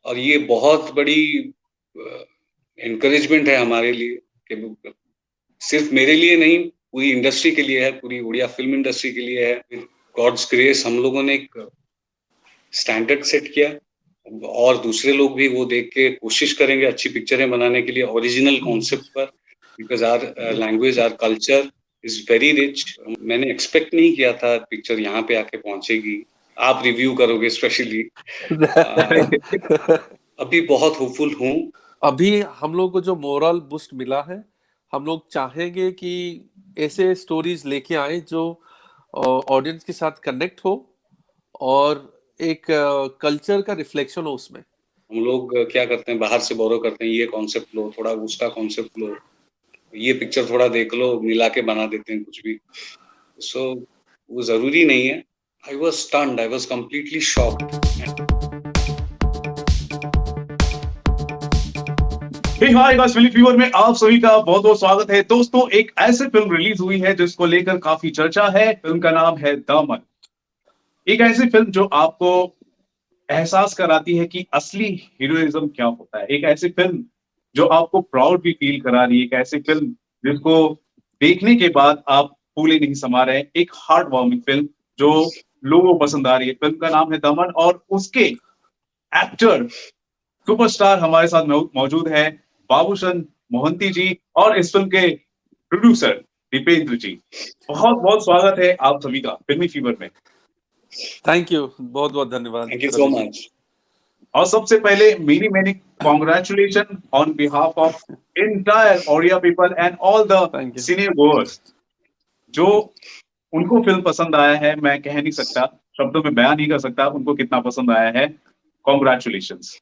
और ये बहुत बड़ी एनकरेजमेंट है हमारे लिए कि सिर्फ मेरे लिए नहीं, पूरी इंडस्ट्री के लिए है, पूरी उड़िया फिल्म इंडस्ट्री के लिए है। विद गॉड्स ग्रेस हम लोगों ने एक स्टैंडर्ड सेट किया और दूसरे लोग भी वो देख के कोशिश करेंगे अच्छी पिक्चरें बनाने के लिए ओरिजिनल कॉन्सेप्ट पर, because our language, our culture is very rich. मैंने एक्सपेक्ट नहीं किया था पिक्चर यहाँ पे आके पहुंचेगी। आप रिव्यू करोगे स्पेशली। अभी बहुत होपफुल हूँ। अभी हम लोग को जो मोरल बूस्ट मिला है, हम लोग चाहेंगे कि ऐसे स्टोरीज लेके आए जो ऑडियंस के साथ कनेक्ट हो और एक कल्चर का रिफ्लेक्शन हो उसमें। हम लोग क्या करते हैं, बाहर से बोरो करते हैं, ये कॉन्सेप्ट लो, थोड़ा उसका कॉन्सेप्ट लो, ये पिक्चर थोड़ा देख लो, मिला के बना देते हैं कुछ भी। सो वो जरूरी नहीं है। I was stunned, I was completely shocked. Hi guys, film fever में आप सभी का बहुत बहुत स्वागत है। दोस्तों, एक ऐसी फिल्म रिलीज हुई है जिसको लेकर काफी चर्चा है। फिल्म का नाम है दामन। एक ऐसी फिल्म जो आपको एहसास कराती है कि असली हीरोइज्म क्या होता है। एक ऐसी फिल्म जो आपको प्राउड भी फील करा रही है। एक ऐसी फिल्म जिसको देखने के बाद आप फूले नहीं समा रहे। एक हार्ट वार्मिंग फिल्म जो लोगों को पसंद आ रही है। फिल्म का नाम है दमन और उसके एक्टर सुपरस्टार हमारे साथ मौजूद है बाबूशन मोहंती जी और इस फिल्म के प्रोड्यूसर दीपेंद्र जी। बहुत बहुत स्वागत है आप सभी का फिल्मी फीवर में। थैंक यू, बहुत बहुत धन्यवाद। Thank you so much. और सबसे पहले many many congratulation on behalf of entire Odia people and all the cine goers. जो उनको फिल्म पसंद आया है, मैं कह नहीं सकता, शब्दों में बयान नहीं कर सकता उनको कितना पसंद आया है। Congratulations.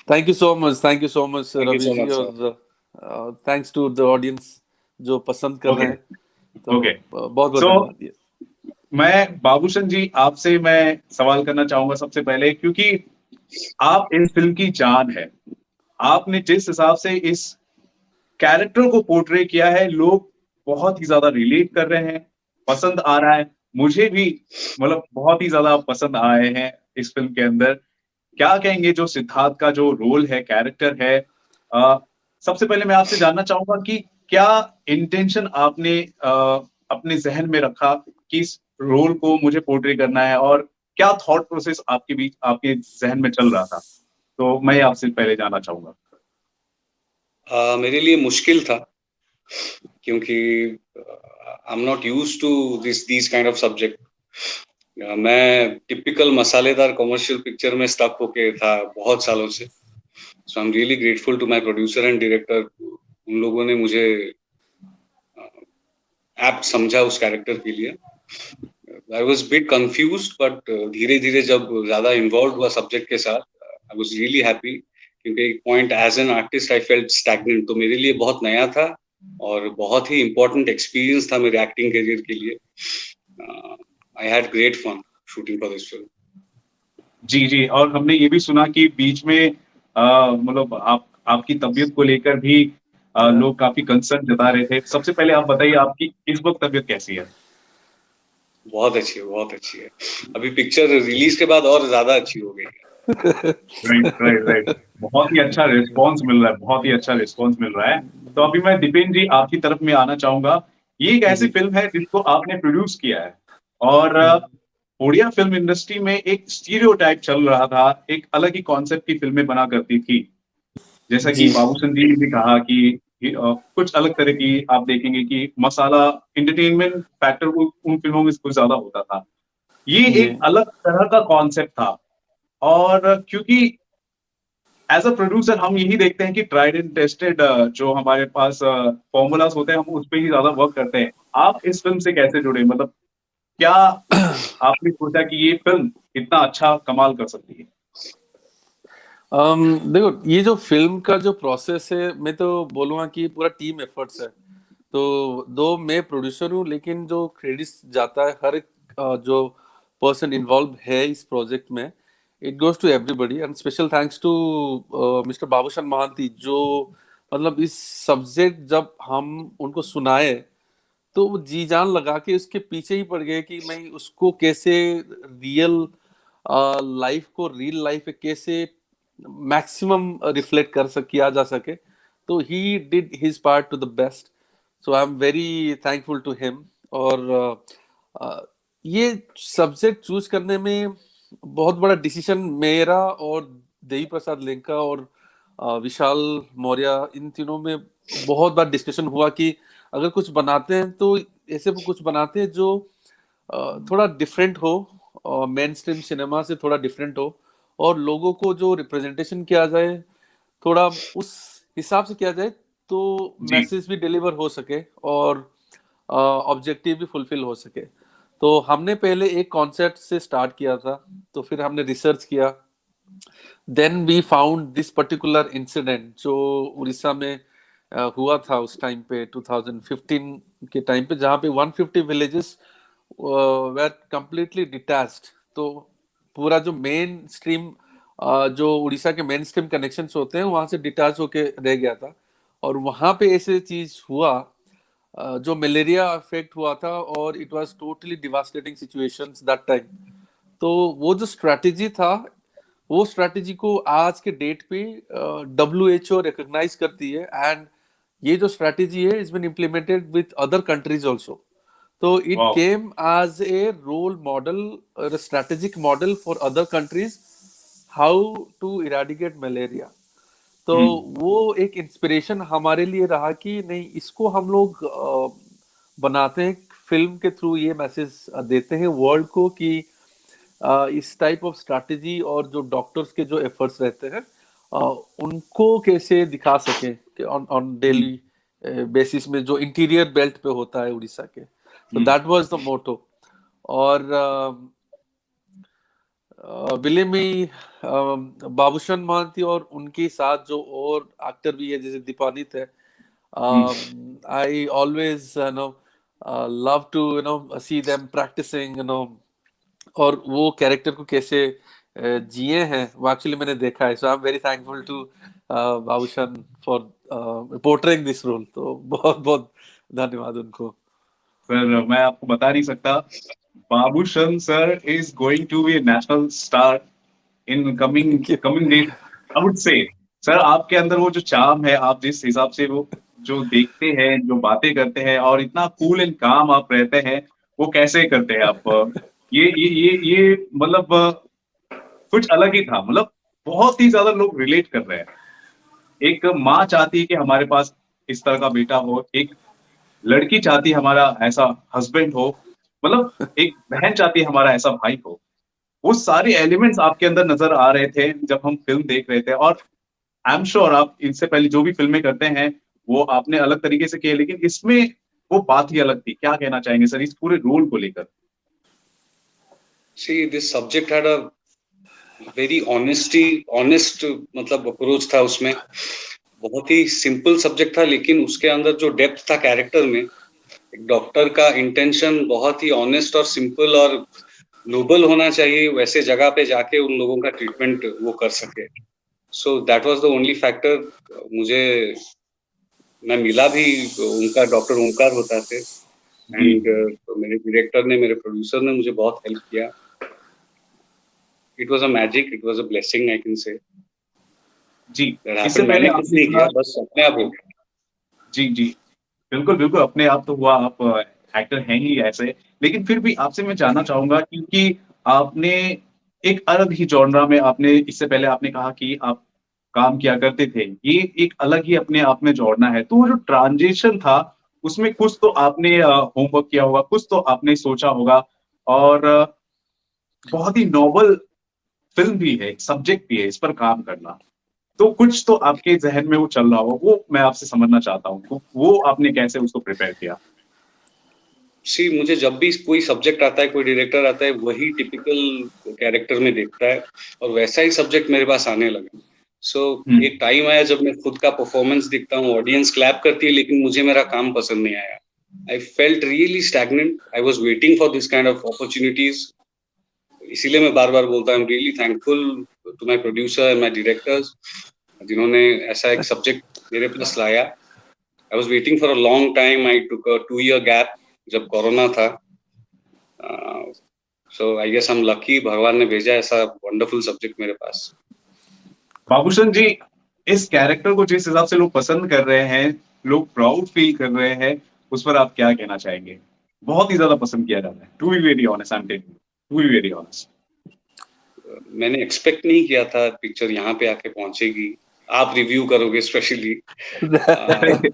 Thank you so much Ravi ji, और थैंक्स टू द ऑडियंस जो पसंद कर रहे हैं। तो बहुत बहुत धन्यवाद। मैं बाबूशन जी आपसे मैं सवाल करना चाहूंगा सबसे पहले, क्योंकि आप इस फिल्म की जान है। आपने जिस हिसाब से इस कैरेक्टर को पोर्ट्रे किया है, लोग बहुत ही ज्यादा रिलेट कर रहे हैं, पसंद आ रहा है। मुझे भी मतलब बहुत ही ज्यादा पसंद आए हैं इस फिल्म के अंदर। क्या कहेंगे जो सिद्धार्थ का जो रोल है, कैरेक्टर है। सबसे पहले मैं आपसे जानना चाहूंगा कि क्या इंटेंशन आपने अपने जहन में रखा कि इस रोल को मुझे पोर्ट्रे करना है, और क्या थॉट प्रोसेस आपके बीच, आपके जहन में चल रहा था। तो मैं आपसे पहले जानना चाहूंगा। मेरे लिए मुश्किल था क्योंकि I am not used to these kind of subject. मैं टिपिकल मसालेदार कमर्शियल पिक्चर में स्टक होके था बहुत सालों से। So I am really grateful to my producer and director. उन लोगों ने मुझे ऐप्ट समझा उस कैरेक्टर के लिए। I was bit confused, but धीरे धीरे जब ज्यादा इन्वॉल्व हुआ सब्जेक्ट के साथ, आई वॉज रियली हैप्पी। क्योंकि एक point as an artist I felt stagnant, तो मेरे लिए बहुत नया था और बहुत ही इम्पोर्टेंट एक्सपीरियंस था मेरे एक्टिंग करियर के लिए। I had great fun shooting for this film. जी जी, और हमने ये भी सुना कि बीच में मतलब आपकी तबीयत को लेकर भी लोग काफी कंसर्न जता रहे थे। सबसे पहले आप बताइए, आपकी इस वक्त तबीयत कैसी है? बहुत अच्छी है, बहुत अच्छी है। अभी पिक्चर रिलीज के बाद और ज्यादा अच्छी हो गई है। Right right right. बहुत ही अच्छा रिस्पॉन्स मिल रहा है, बहुत ही अच्छा रिस्पॉन्स मिल रहा है। तो अभी मैं दीपेंद्र जी आपकी तरफ में आना चाहूंगा। ये एक ऐसी फिल्म है जिसको आपने प्रोड्यूस किया है, और उड़िया फिल्म इंडस्ट्री में एक स्टीरियोटाइप चल रहा था, एक अलग ही कॉन्सेप्ट की फिल्में बना करती थी। जैसा कि बाबूसन जी ने भी कहा कि कुछ अलग तरह की आप देखेंगे कि मसाला इंटरटेनमेंट फैक्टर उन फिल्मों में कुछ ज्यादा होता था। ये एक अलग तरह का कॉन्सेप्ट था। और क्योंकि एज अ प्रोड्यूसर हम यही देखते हैं कि ट्राइड एंड टेस्टेड जो हमारे पास फॉर्मूलाज होते हैं, हम उस पर ही ज्यादा वर्क करते हैं। आप इस फिल्म से कैसे जुड़े? मतलब क्या आपने सोचा कि ये फिल्म इतना अच्छा कमाल कर सकती है? देखो, ये जो फिल्म का जो प्रोसेस है, मैं तो बोलूँगा कि पूरा टीम एफर्ट्स है। तो दो मैं प्रोड्यूसर हूँ, लेकिन जो क्रेडिट्स जाता है हर एक जो पर्सन इन्वॉल्व है इस प्रोजेक्ट में, it goes to everybody, and special thanks to mister Babushan Mohanty, जो मतलब इस सब्जेक्ट जब हम उनको सुनाए तो वो जी जान लगा के उसके पीछे ही पड़ गए कि मैं उसको कैसे रियल लाइफ को, रियल लाइफ कैसे मैक्सिमम रिफ्लेक्ट किया जा सके, तो he did his part to the best. So I am very thankful to him. और ये सब्जेक्ट चूज करने में बहुत बड़ा डिसीजन मेरा और देवी प्रसाद लेंका और विशाल मौर्य, इन तीनों में बहुत बार डिस्कशन हुआ कि अगर कुछ बनाते हैं तो ऐसे कुछ बनाते हैं जो थोड़ा डिफरेंट हो, मेन स्ट्रीम सिनेमा से थोड़ा डिफरेंट हो, और लोगों को जो रिप्रेजेंटेशन किया जाए थोड़ा उस हिसाब से किया जाए, तो जी मैसेज भी डिलीवर हो सके और ऑब्जेक्टिव भी फुलफिल हो सके. तो हमने पहले एक कॉन्सेप्ट से स्टार्ट किया था, तो फिर हमने रिसर्च किया. Then we found this particular incident जो उड़ीसा में हुआ था उस टाइम पे 2015 के टाइम पे, जहाँ पे 150 विलेजेस वर कंप्लीटली डिटैच्ड. तो पूरा जो मेन स्ट्रीम जो उड़ीसा के मेन स्ट्रीम कनेक्शंस होते हैं वहां से डिटैच होके रह गया था. और वहां पे ऐसे चीज हुआ जो मलेरिया अफेक्ट हुआ था, और it was totally devastating situations that time. तो वो जो स्ट्रेटेजी था, वो स्ट्रेटेजी को आज के डेट पे WHO रिकॉग्नाइज करती है, एंड ये जो स्ट्रेटेजी है is been implemented with other countries also. तो it wow came as a role model, strategic model for other countries how to eradicate malaria. तो वो एक इंस्पिरेशन हमारे लिए रहा कि नहीं, इसको हम लोग बनाते हैं फिल्म के थ्रू, ये मैसेज देते हैं वर्ल्ड को कि इस टाइप ऑफ स्ट्रैटेजी और जो डॉक्टर्स के जो एफर्ट्स रहते हैं उनको कैसे दिखा सके कि ऑन डेली बेसिस में जो इंटीरियर बेल्ट पे होता है उड़ीसा के. तो दैट वाज द मोटो. और विलेम में बाबूशन महांती और उनके साथ जो और एक्टर भी है जैसे दीपानित है, I always love to see them practicing, और वो कैरेक्टर को कैसे जिए हैं वो एक्चुअली मैंने देखा है. So I am very thankful to Babushan for portraying this role. तो बहुत बहुत धन्यवाद उनको. सर. मैं आपको बता नहीं सकता, Babushan sir is going to be national star in coming Thank you. Coming days, I would say. Sir आपके अंदर वो जो चार्म है, आप जिस हिसाब से वो जो देखते हैं, जो बातें करते हैं, और इतना कूल एंड काम आप रहते हैं, वो कैसे करते हैं आप? ये मतलब कुछ अलग ही था. मतलब बहुत ही ज्यादा लोग रिलेट कर रहे हैं. एक माँ चाहती है कि हमारे पास इस तरह का बेटा हो, एक लड़की चाहती है हमारा ऐसा हस्बैंड हो, मतलब एक बहन चाहती है हमारा ऐसा भाई हो. वो सारे एलिमेंट्स आपके अंदर नजर आ रहे थे जब हम फिल्म देख रहे थे. और आई एम श्योर आप इनसे पहले जो भी फिल्में करते हैं वो आपने अलग तरीके से किए, लेकिन इसमें वो बात ही अलग थी. क्या कहना चाहेंगे सर इस पूरे रोल को लेकर? See, this subject had a very honest मतलब अप्रोच था उसमें. बहुत ही सिंपल सब्जेक्ट था, लेकिन उसके अंदर जो डेप्थ था कैरेक्टर में, एक डॉक्टर का इंटेंशन बहुत ही ऑनेस्ट और सिंपल और नोबल होना चाहिए, वैसे जगह पे जाके उन लोगों का ट्रीटमेंट वो कर सके. So that was the only factor. मुझे मैं मिला भी उनका डॉक्टर ओमकार होता थे, एंड तो मेरे डायरेक्टर ने, मेरे प्रोड्यूसर ने मुझे बहुत हेल्प किया. It was a magic, it was a blessing, I can say. जी, इससे पहले मैंने कुछ नहीं किया, बस अपने आप हो गया. जी जी, बिल्कुल बिल्कुल अपने आप तो हुआ. आप एक्टर हैं ही ऐसे. लेकिन फिर भी आपसे मैं जानना चाहूंगा, क्योंकि आपने एक अलग ही जॉनरा में, आपने इससे पहले आपने कहा कि आप काम किया करते थे, ये एक अलग ही अपने आप में जोड़ना है. तो वो जो ट्रांजिशन था उसमें कुछ तो आपने होमवर्क किया होगा, कुछ तो आपने सोचा होगा, और बहुत ही नोबल फिल्म भी है, सब्जेक्ट भी है, इस पर काम करना. तो कुछ तो आपके जहन में वो चल रहा होगा, वो मैं आपसे समझना चाहता हूँ. तो वो आपने कैसे उसको प्रिपेयर किया? सी, मुझे जब भी कोई सब्जेक्ट आता है, कोई डायरेक्टर आता है, वही टिपिकल कैरेक्टर में देखता है, और वैसा ही सब्जेक्ट मेरे पास आने लगा. सो एक टाइम आया जब मैं खुद का परफॉर्मेंस देखता हूँ, ऑडियंस क्लैप करती है, लेकिन मुझे मेरा काम पसंद नहीं आया. I felt really stagnant. I was waiting for this kind of opportunities. इसीलिए मैं बार बार बोलता हूँ, I am really thankful to my producer and my directors, जिन्होंने ऐसा एक सब्जेक्ट मेरे पास लाया. I was waiting for a long time. I took a 2-year gap जब कोरोना था. So I guess I am lucky, भगवान ने भेजा ऐसा वंडरफुल सब्जेक्ट मेरे पास। बाबूशन जी, इस कैरेक्टर को जिस हिसाब से लोग पसंद कर रहे हैं, लोग प्राउड फील कर रहे हैं, उस पर आप क्या कहना चाहेंगे? बहुत ही ज्यादा पसंद किया जाता है, to be very honest, I am telling you, to be very honest. मैंने एक्सपेक्ट नहीं किया था पिक्चर यहाँ पे आके पहुंचेगी, आप रिव्यू करोगे specially. Thank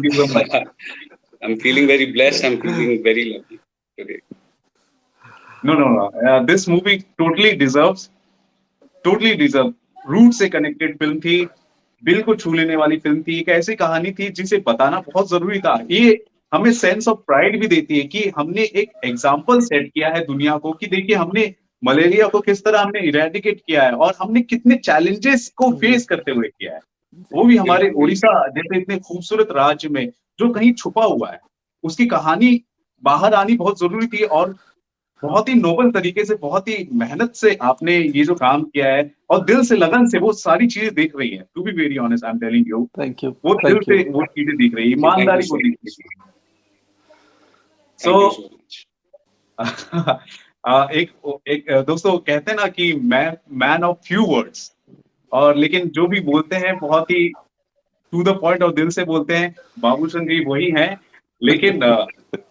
you so much. I am feeling very blessed, I am feeling very lucky today. No, this movie totally deserve, root से कनेक्टेड फिल्म थी, दिल को छू लेने वाली फिल्म थी, एक ऐसी कहानी थी जिसे बताना बहुत जरूरी था। ये हमें सेंस ऑफ प्राइड भी देती है कि हमने एक एग्जाम्पल सेट किया है दुनिया को, कि देखिए हमने मलेरिया को किस तरह हमने इरेडिकेट किया है और हमने कितने चैलेंजेस को फेस करते हुए किया है, वो भी हमारे उड़ीसा जैसे इतने खूबसूरत राज्य में जो कहीं छुपा हुआ है। उसकी कहानी बाहर आनी बहुत जरूरी थी और बहुत ही नोबल तरीके से, बहुत ही मेहनत से आपने ये जो काम किया है और दिल से, लगन से वो सारी चीजें देख रही है। To be very honest, I am telling you, thank you, वो दिल थैंक से यू, वो चीजें दिख रही है, ईमानदारी को दिख रही है। Thank you so so much. एक दोस्तों कहते हैं ना कि मैन ऑफ फ्यू वर्ड्स, और लेकिन जो भी बोलते हैं बहुत ही टू द पॉइंट और दिल से बोलते हैं। बाबूशन जी वही हैं, लेकिन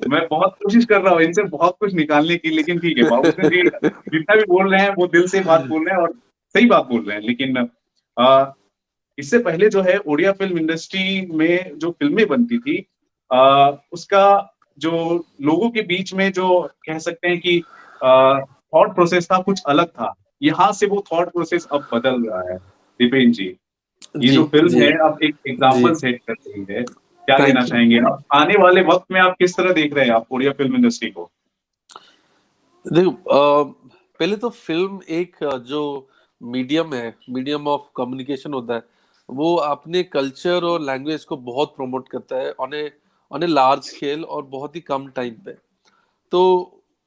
मैं बहुत कोशिश कर रहा हूँ इनसे बहुत कुछ निकालने की, लेकिन ठीक है, बाबूशन जी जितना भी बोल रहे हैं वो दिल से बात बोल रहे हैं और सही बात बोल रहे हैं। लेकिन इससे पहले जो है उड़िया फिल्म इंडस्ट्री में जो फिल्में बनती थी, उसका जो लोगों के बीच में जो कह सकते हैं कि थॉट प्रोसेस था, कुछ अलग था। यहाँ से वो थॉट प्रोसेस अब बदल रहा है। दीपेन जी, ये जी जो फिल्म जी है अब एक जी, एग्जाम्पल सेट कर रही है, क्या कहना थैंक यू। चाहेंगे आप? आने वाले वक्त में आप किस तरह देख रहे हैं आप उड़िया फिल्म इंडस्ट्री को? देखो, पहले तो फिल्म एक जो मीडियम है, मीडियम ऑफ कम्युनिकेशन होता है, वो अपने कल्चर और लैंग्वेज को बहुत प्रमोट करता है ऑन ए लार्ज स्केल और बहुत ही कम टाइम पे। तो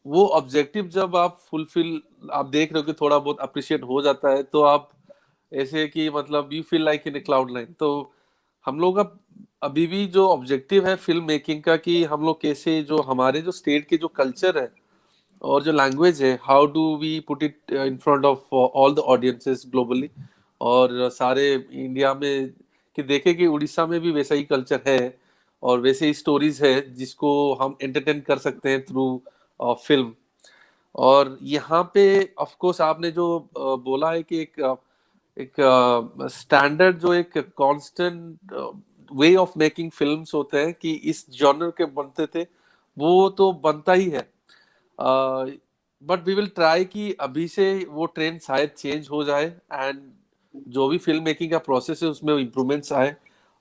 वो ऑब्जेक्टिव जब आप फुलफिल, आप देख रहे हो कि थोड़ा बहुत अप्रिशिएट हो जाता है, तो आप ऐसे कि मतलब you feel like in A cloud line. तो हम लोग का अभी भी जो ऑब्जेक्टिव है फिल्म मेकिंग का, कि हम लोग कैसे जो हमारे जो स्टेट के जो कल्चर है और जो लैंग्वेज है, how do we put it in front of all the audiences globally, और सारे इंडिया में, कि देखे कि उड़ीसा में भी वैसा ही कल्चर है और वैसे ही स्टोरीज है जिसको हम एंटरटेन कर सकते हैं थ्रू फिल्म। और यहाँ पे ऑफ कोर्स आपने जो बोला है कि एक स्टैंडर्ड, जो एक constant way of making films होते हैं कि इस जॉनर के बनते थे, वो तो बनता ही है। बट वी विल ट्राई कि अभी से वो ट्रेंड शायद चेंज हो जाए, एंड जो भी फिल्म मेकिंग का प्रोसेस है उसमें इम्प्रूवमेंट्स आए,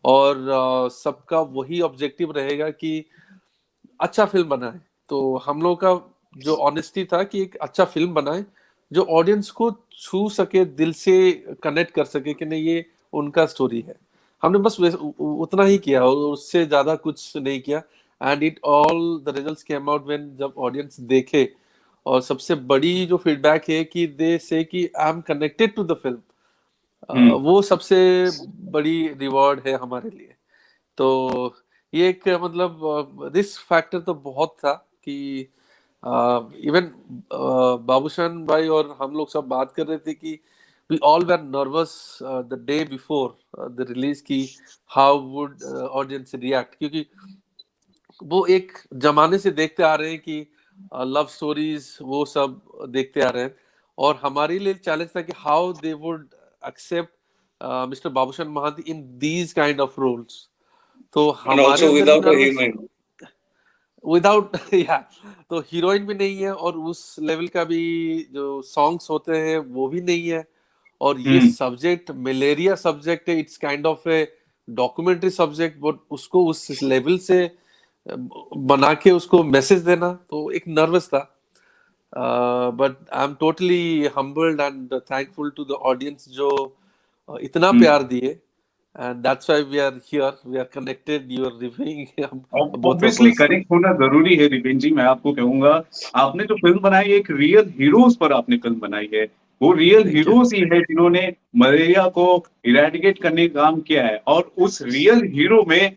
और सबका वही ऑब्जेक्टिव रहेगा कि अच्छा फिल्म बनाए। तो हम लोग का जो ऑनेस्टी था कि एक अच्छा फिल्म बनाए जो ऑडियंस को छू सके, दिल से कनेक्ट कर सके कि नहीं ये उनका स्टोरी है। हमने बस उतना ही किया और उससे ज्यादा कुछ नहीं किया। And it all the results came out when जब ऑडियंस देखे, और सबसे बड़ी जो फीडबैक है कि दे से कि I am connected to the film, वो सबसे बड़ी रिवॉर्ड है हमारे लिए। तो ये एक मतलब रिस्क फैक्टर तो बहुत था कि इवन बाबूशान भाई और हम लोग सब बात कर रहे थे कि we all were nervous the day before the release की हाउ वुड ऑडियंस रिएक्ट, क्योंकि वो एक जमाने से देखते आ रहे हैं कि लव स्टोरीज वो सब देखते आ रहे हैं, और हमारे लिए चैलेंज था कि how they would accept mister Babushan Mohanty in these kind of roles. तो And हमारे also अंदर भी without a nervous, heroine. Without या तो हीरोइन भी नहीं है और उस लेवल का भी जो सॉन्ग्स होते हैं वो भी नहीं है, और ये सब्जेक्ट मलेरिया सब्जेक्ट है, it's kind of A documentary subject, but उसको उस लेवल से बना के उसको मैसेज देना, तो एक नर्वस था। But I am totally humbled and thankful to the audience जो इतना प्यार दिए, and that's why we are here, we are connected, you are reviewing both of obviously us. Connect होना जरूरी है दीपेन जी। मैं आपको कहूंगा, आपने जो फिल्म बनाई है एक रियल हीरोज पर आपने फिल्म बनाई है। वो रियल Thank you. हीरोज ही है जिन्होंने मलेरिया को इरेडिकेट करने का काम किया है, और उस रियल हीरो में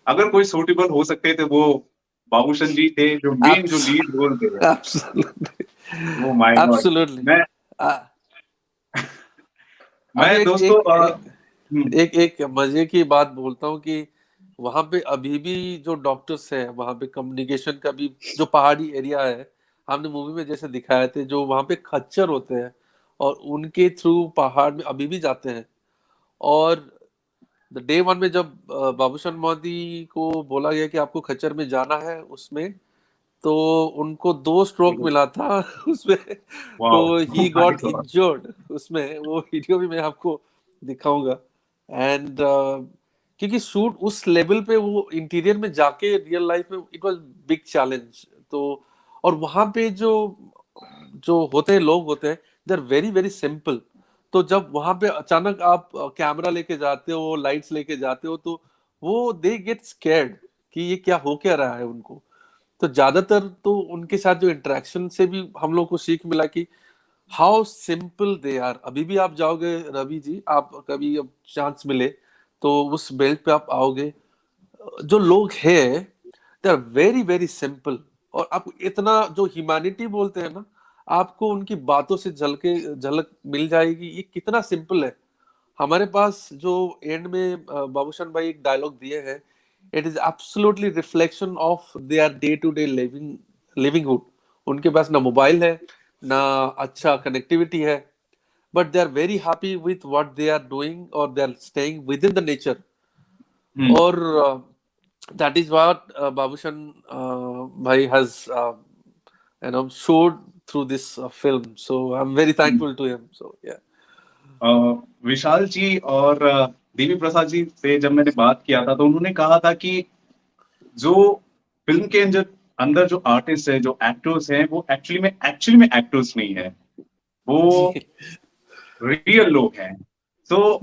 अगर कोई सूटेबल हो सकते थे वो बाबूशन जी थे जो मेन जो लीड रोल थे। Absolutely. Oh my God. Absolutely. आ- अभी मैं एक दोस्तों एक एक एक मजे की बात बोलता हूँ कि वहां पे अभी भी जो डॉक्टर्स हैं, वहां पे कम्युनिकेशन का भी जो पहाड़ी एरिया है, हमने मूवी में जैसे दिखाए थे, जो वहां पे खच्चर होते हैं और उनके थ्रू पहाड़ में अभी भी जाते हैं। और डे वन में जब बाबूशान मोदी को बोला गया कि आपको खच्चर में जाना है उसमें, तो उनको 2 स्ट्रोक मिला था उसमें। तो wow he my got God. Injured उसमें, वो वीडियो भी मैं आपको दिखाऊंगा। एंड क्योंकि शूट उस लेवल पे, वो इंटीरियर में जाके रियल लाइफ में इट वाज बिग चैलेंज। तो और वहां पे जो जो होते हैं, लोग होते हैं, they are very very simple. तो जब वहां पे अचानक आप कैमरा लेके जाते हो, लाइट्स लेके जाते हो, तो वो दे गेट स्कैर्ड कि ये क्या हो क्या रहा है उनको। तो ज्यादातर तो उनके साथ जो इंटरेक्शन से भी हम लोग को सीख मिला कि हाउ सिंपल दे आर। अभी भी आप जाओगे रवि जी, आप कभी अब चांस मिले तो उस बेल्ट पे आप आओगे, जो लोग हैं they are very very simple. और आप इतना जो ह्यूमैनिटी बोलते हैं ना, आपको उनकी बातों से झलक मिल जाएगी, ये कितना सिंपल है। हमारे पास जो एंड में बाबूशान भाई एक डायलॉग दिए हैं, it is absolutely reflection of their day to day livelihood. उनके पास ना मोबाइल है, ना अच्छा कनेक्टिविटी है, but they are very happy with what they are doing, और they are staying within the nature. और that is what Babushan bhai has showed through this film. So I'm very thankful to him. So yeah. विशाल जी और देवी प्रसाद जी से जब मैंने बात किया था तो उन्होंने कहा था कि जो फिल्म के अंदर अंदर जो आर्टिस्ट है, जो एक्टर्स हैं, वो एक्चुअली में एक्टर्स नहीं है, वो रियल लोग हैं। तो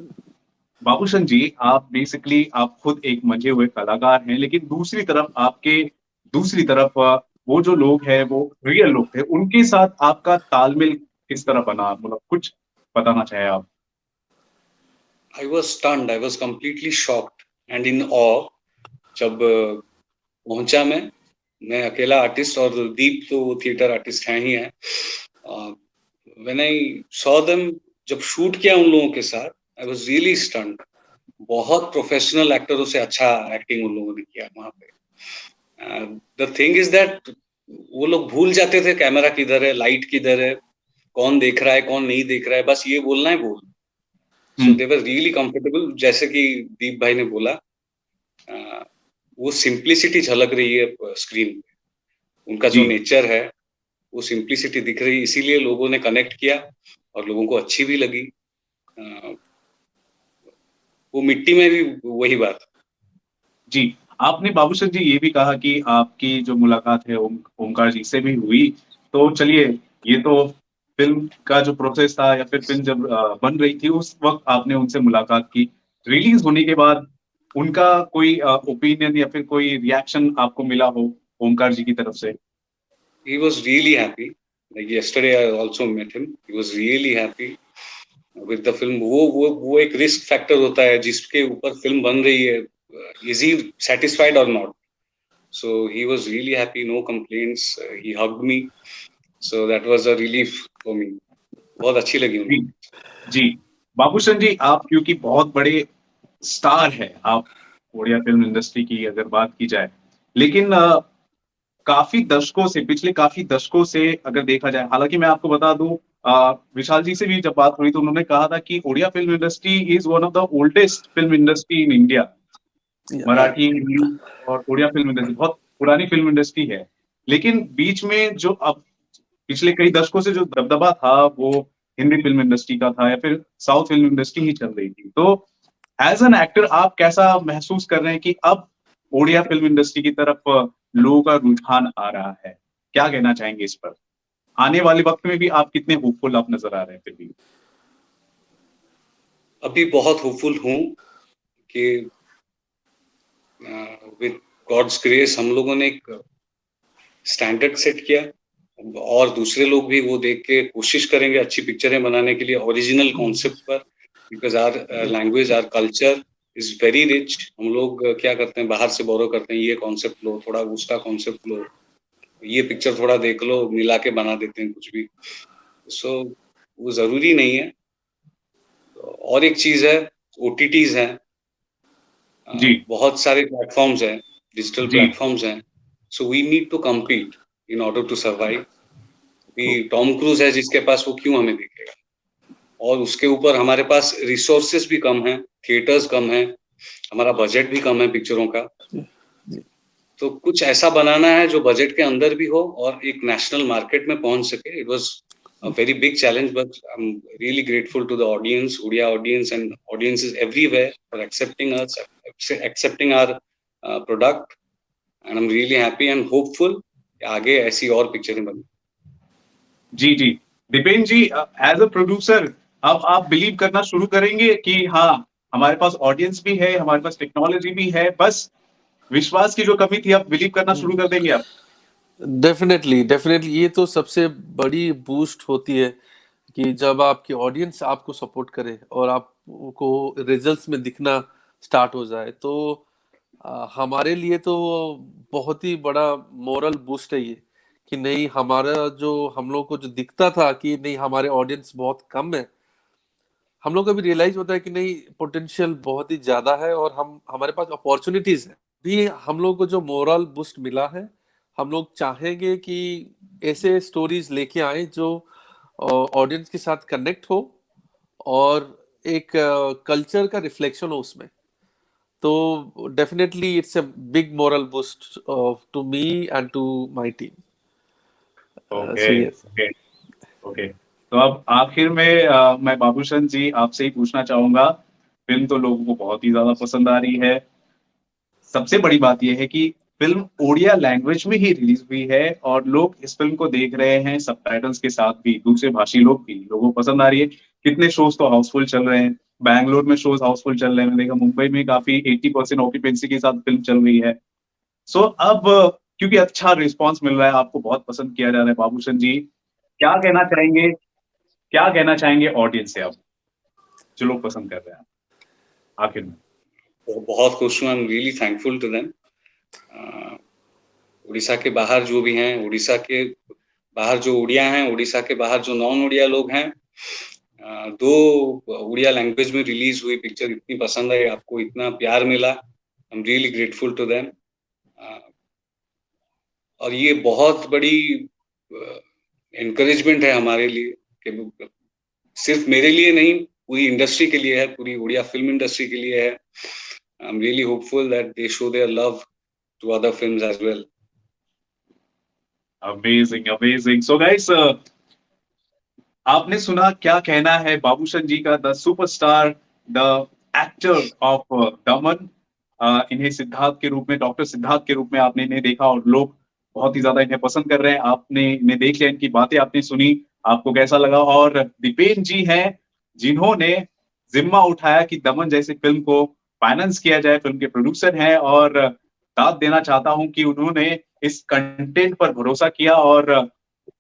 बाबूशन जी, आप बेसिकली आप खुद एक मंजे हुए कलाकार हैं, लेकिन दूसरी तरफ वो जो लोग हैं वो रियल लोग थे। उनके साथ आपका तालमेल किस तरह बना, मतलब कुछ बताना चाहे आप। I was stunned. I was completely shocked and in awe. जब पहुंचा मैं अकेला आर्टिस्ट, और दीप तो थिएटर आर्टिस्ट हैं ही हैं। व्हेन आई सॉ देम, जब शूट किया उन लोगों के साथ, आई वाज रियली स्टन्ड। बहुत प्रोफेशनल एक्टरों से अच्छा एक्टिंग उन लोगों ने किया वहां पे। द थिंग इज दैट वो लोग भूल जाते थे कैमरा किधर है, लाइट किधर है, कौन देख रहा है कौन नहीं देख रहा है, बस ये बोलना है बोल। सो दे वर रियली कंफर्टेबल। जैसे कि दीप भाई ने बोला, वो सिंप्लिसिटी झलक रही है स्क्रीन पे, उनका जो जी नेचर है वो सिंप्लिसिटी दिख रही है, इसीलिए लोगों ने कनेक्ट किया और लोगों को अच्छी भी लगी। वो मिट्टी में भी वही बात। जी, आपने बाबूशन जी ये भी कहा कि आपकी जो मुलाकात है ओमकार जी से भी हुई। तो चलिए, ये तो फिल्म का जो प्रोसेस था या फिर फिल्म जब बन रही थी उस वक्त आपने उनसे मुलाकात की। रिलीज होने के बाद उनका कोई ओपिनियन या फिर कोई रिएक्शन आपको मिला हो ओमकार जी की तरफ से? He was really happy. Like yesterday I also met him. He was really happy with the film. वो एक रिस्क फैक्टर होता है जिसके ऊपर फिल्म बन रही है। Is he satisfied or not? So he was really happy, no complaints. He hugged me. So that was a relief for me. बहुत अच्छी लगी जी उनको। जी, बाबूशन जी, आप क्योंकि बहुत बड़े स्टार है आप उड़िया फिल्म इंडस्ट्री की अगर बात की जाए, लेकिन पिछले काफी दशकों से अगर देखा जाए, हालांकि मैं आपको बता दूं, विशाल जी से भी जब बात हुई तो उन्होंने कहा था कि Odia film industry is one of the oldest film industry in India. हाँ, मराठी, हिंदी और उड़िया फिल्म इंडस्ट्री बहुत पुरानी फिल्म इंडस्ट्री है। लेकिन बीच में जो अब पिछले कई दशकों से जो दबदबा था वो हिंदी फिल्म इंडस्ट्री का था या फिर साउथ फिल्म इंडस्ट्री ही चल रही थी। तो एज एन एक्टर आप कैसा महसूस कर रहे हैं कि अब ओडिया फिल्म इंडस्ट्री की तरफ लोगों का रुझान आ रहा है? क्या कहना चाहेंगे इस पर? आने वाले वक्त में भी आप कितने होपफुल आप नजर आ रहे हैं फिर भी? अभी बहुत होपफुल हूँ कि विद गॉड्स ग्रेस हम लोगों ने एक स्टैंडर्ड सेट किया, और दूसरे लोग भी वो देख के कोशिश करेंगे अच्छी पिक्चरें बनाने के लिए ओरिजिनल कॉन्सेप्ट पर, because our language, our culture is very rich. हम लोग क्या करते हैं, बाहर से बोरो करते हैं, ये कॉन्सेप्ट लो, थोड़ा उसका कॉन्सेप्ट लो, ये पिक्चर थोड़ा देख लो, मिला के बना देते हैं कुछ भी। सो वो जरूरी नहीं है। और एक चीज है, ओटीटीज हैं, जी बहुत सारे प्लेटफॉर्म्स हैं, डिजिटल जी प्लेटफॉर्म्स हैं। So we need to compete in order to survive. Tom Cruise है जिसके पास, वो क्यों हमें देखेगा? और उसके ऊपर हमारे पास रिसोर्सेस भी कम हैं, थिएटर्स कम हैं, हमारा बजट भी कम है पिक्चरों का। तो कुछ ऐसा बनाना है जो बजट के अंदर भी हो और एक नेशनल मार्केट में पहुंच सके। It was a very big challenge, but I'm really grateful to the audience, Odia audience, and audiences everywhere for accepting us, accepting our product, and I'm really happy and hopeful कि आगे ऐसी और पिक्चरें बने। जी जी दीपेन जी, as a producer अब आप believe करना शुरू करेंगे कि हाँ, हमारे पास ऑडियंस भी है, हमारे पास टेक्नोलॉजी भी है, बस विश्वास की जो कमी थी, अब बिलीव करना शुरू कर देंगे आप? डेफिनेटली डेफिनेटली, ये तो सबसे बड़ी बूस्ट होती है कि जब आपकी ऑडियंस आपको सपोर्ट करे और आपको रिजल्ट्स में दिखना स्टार्ट हो जाए, तो हमारे लिए तो बहुत ही बड़ा मोरल बूस्ट है ये, कि नहीं, हमारा जो हम लोग को जो दिखता था कि नहीं हमारे ऑडियंस बहुत कम है, हम लोग को भी रियलाइज होता है कि नहीं, पोटेंशियल बहुत ही ज्यादा है और हम हमारे पास अपॉर्चुनिटीज है भी। हम लोग को जो मोरल बूस्ट मिला है, हम लोग चाहेंगे कि ऐसे स्टोरीज लेके आए जो ऑडियंस के साथ कनेक्ट हो और एक कल्चर का रिफ्लेक्शन हो उसमें। तो definitely it's a big moral boost to me and to my team. Okay so yes. Okay okay. तो अब आखिर में मैं बाबूशन जी आपसे ही पूछना चाहूंगा, फिल्म तो लोगों को बहुत ही ज्यादा पसंद आ रही है, सबसे बड़ी बात यह है कि फिल्म ओडिया लैंग्वेज में ही रिलीज हुई है और लोग इस फिल्म को देख रहे हैं सबटाइटल्स के साथ भी, दूसरे भाषी लोग भी, लोगों को पसंद आ रही है। कितने शोज तो हाउसफुल चल रहे हैं, बैंगलोर में शोज हाउसफुल चल रहे हैं, मैंने देखा मुंबई में काफी 80% ऑक्यूपेंसी के साथ फिल्म चल रही है। सो अब क्योंकि अच्छा रिस्पॉन्स मिल रहा है, आपको बहुत पसंद किया जा रहा है, बाबूशन जी क्या कहना चाहेंगे, क्या कहना चाहेंगे ऑडियंस से आप, जो लोग पसंद कर रहे हैं आखिर में? बहुत खुश हूँ, I am really thankful to them. Orissa के बाहर जो भी हैं, उड़ीसा के बाहर जो उड़िया हैं, उड़ीसा के बाहर जो नॉन उड़िया लोग हैं, दो उड़िया लैंग्वेज में रिलीज हुई पिक्चर इतनी पसंद आई, आपको इतना प्यार मिला, I am really grateful to them. और ये बहुत बड़ी एनकरेजमेंट है हमारे लिए, कि सिर्फ मेरे लिए नहीं, पूरी इंडस्ट्री के लिए है, पूरी उड़िया फिल्म इंडस्ट्री के लिए है। I am really hopeful that they show their love to other films as well. Amazing amazing. So guys, आपने सुना क्या कहना है बाबूशन जी का, the superstar, the actor of Daman. इन्हें सिद्धार्थ के रूप में, डॉक्टर सिद्धार्थ के रूप में आपने इन्हें देखा और लोग बहुत ही ज्यादा इन्हें पसंद कर रहे हैं। आपने इन्हें देख लिया, इनकी बातें आपने सुनी, आपको कैसा लगा? और दीपेन जी हैं जिन्होंने जिम्मा उठाया कि दमन जैसी फिल्म को फाइनेंस किया जाए, फिल्म के प्रोड्यूसर हैं, और दाद देना चाहता हूं कि उन्होंने इस कंटेंट पर भरोसा किया और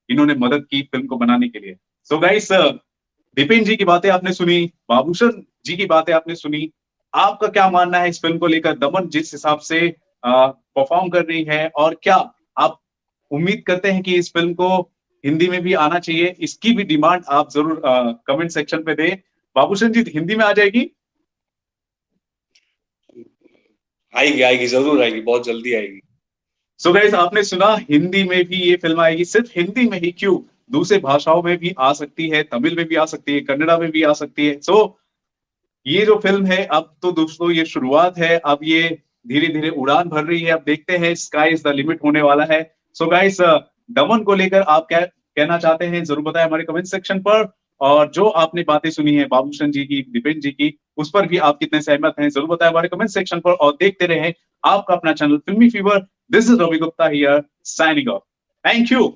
इन्होंने मदद की फिल्म को बनाने के लिए। सो गाइस, दीपेन जी की बातें आपने सुनी, बाबूशन जी की बातें आपने सुनी, आपका क्या मानना है इस फिल्म को लेकर? दमन जिस हिसाब से परफॉर्म कर रही है, और क्या आप उम्मीद करते हैं कि इस फिल्म को हिंदी में भी आना चाहिए? इसकी भी डिमांड आप जरूर कमेंट सेक्शन पे दें। बाबूशन जी, हिंदी में आ जाएगी? आएगी आएगी, जरूर आएगी, बहुत जल्दी आएगी। सो गाइस, आपने सुना, हिंदी में भी ये फिल्म आएगी। सिर्फ हिंदी में ही क्यों, दूसरे भाषाओं में भी आ सकती है, तमिल में भी आ सकती है, कन्नड़ा में भी आ सकती है। सो ये जो फिल्म है, अब तो दोस्तों ये शुरुआत है, अब ये धीरे धीरे उड़ान भर रही है। अब देखते हैं, स्काई इज द लिमिट होने वाला है। सो गाइस, दमन को लेकर आप क्या कहना चाहते हैं, जरूर बताएं हमारे कमेंट सेक्शन पर। और जो आपने बातें सुनी है बाबूशन जी की, दीपेन जी की, उस पर भी आप कितने सहमत हैं, जरूर बताएं हमारे कमेंट सेक्शन पर। और देखते रहें आपका अपना channel Filmy Fever. This is Ravi Gupta here, signing off. Thank you.